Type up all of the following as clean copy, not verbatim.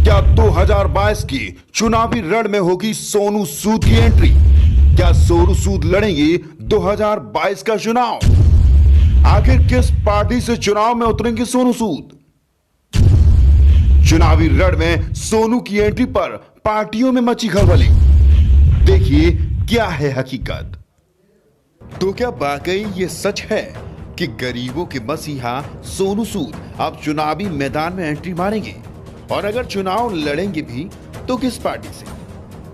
क्या 2022 की चुनावी रण में होगी सोनू सूद की एंट्री? क्या सोनू सूद लड़ेंगे 2022 का चुनाव? आखिर किस पार्टी से चुनाव में उतरेंगे सोनू सूद? चुनावी रण में सोनू की एंट्री पर पार्टियों में मची खलबली। देखिए क्या है हकीकत। तो क्या वाकई ये सच है कि गरीबों के मसीहा सोनू सूद अब चुनावी मैदान में एंट्री मारेंगे? और अगर चुनाव लड़ेंगे भी तो किस पार्टी से?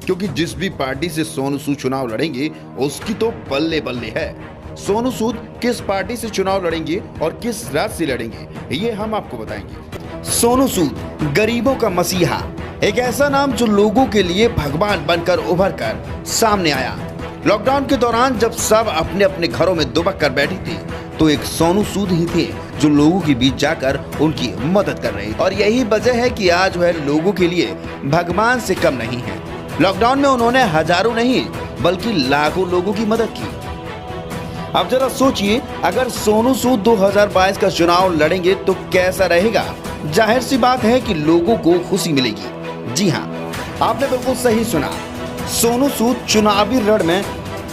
क्योंकि जिस भी पार्टी से सोनू सूद चुनाव लड़ेंगे उसकी तो बल्ले बल्ले है। सोनू सूद किस पार्टी से चुनाव लड़ेंगे और किस राज्य से लड़ेंगे ये हम आपको बताएंगे। सोनू सूद गरीबों का मसीहा, एक ऐसा नाम जो लोगों के लिए भगवान बनकर उभर कर सामने आया। लॉकडाउन के दौरान जब सब अपने अपने घरों में दुबक कर बैठी थी तो एक सोनू सूद ही थे जो लोगों के बीच जाकर उनकी मदद कर रहे। और यही वजह है कि आज वह लोगों के लिए भगवान से कम नहीं है। लॉकडाउन में उन्होंने हजारों नहीं बल्कि लाखों लोगों की मदद की। अब जरा सोचिए, अगर सोनू सूद 2022 का चुनाव लड़ेंगे तो कैसा रहेगा? जाहिर सी बात है कि लोगों को खुशी मिलेगी। जी हाँ, आपने बिल्कुल सही सुना। सोनू सूद चुनावी रण में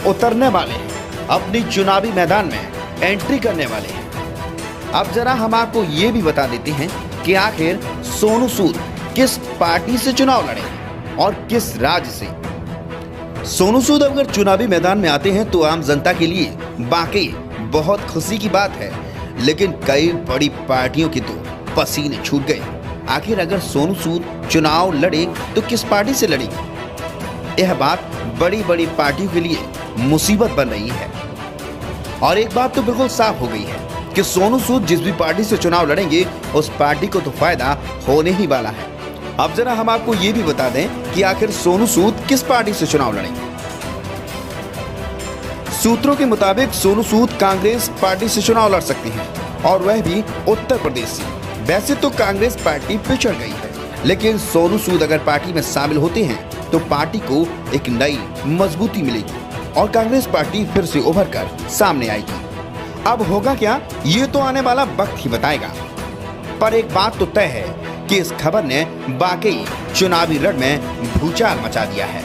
उतरने वाले हैं, अपनी चुनावी मैदान में एंट्री करने वाले हैं। अब जरा हम आपको ये भी बता देते हैं कि आखिर सोनू सूद किस पार्टी से चुनाव लड़ेंगे और किस राज्य से। सोनू सूद अगर चुनावी मैदान में आते हैं तो आम जनता के लिए वाकई बहुत खुशी की बात है, लेकिन कई बड़ी पार्टियों के तो पसीने छूट गए। आखिर अगर सोनू सूद चुनाव लड़े तो किस पार्टी से लड़ेंगे? यह बात बड़ी बड़ी पार्टियों के लिए मुसीबत बन रही है। और एक बात तो बिल्कुल साफ हो गई है कि सोनू सूद जिस भी पार्टी से चुनाव लड़ेंगे उस पार्टी को तो फायदा होने ही वाला है। अब जरा हम आपको ये भी बता दें कि आखिर सोनू सूद किस पार्टी से चुनाव लड़ेंगे। सूत्रों के मुताबिक सोनू सूद कांग्रेस पार्टी से चुनाव लड़ सकते हैं, और वह भी उत्तर प्रदेश से। वैसे तो कांग्रेस पार्टी पिछड़ गई है, लेकिन सोनू सूद अगर पार्टी में शामिल होते हैं तो पार्टी को एक नई मजबूती मिलेगी और कांग्रेस पार्टी फिर से उभर कर सामने आएगी। अब होगा क्या, ये तो आने वाला वक्त ही बताएगा। पर एक बात तो तय है कि इस खबर ने वाकई चुनावी रण में भूचाल मचा दिया है।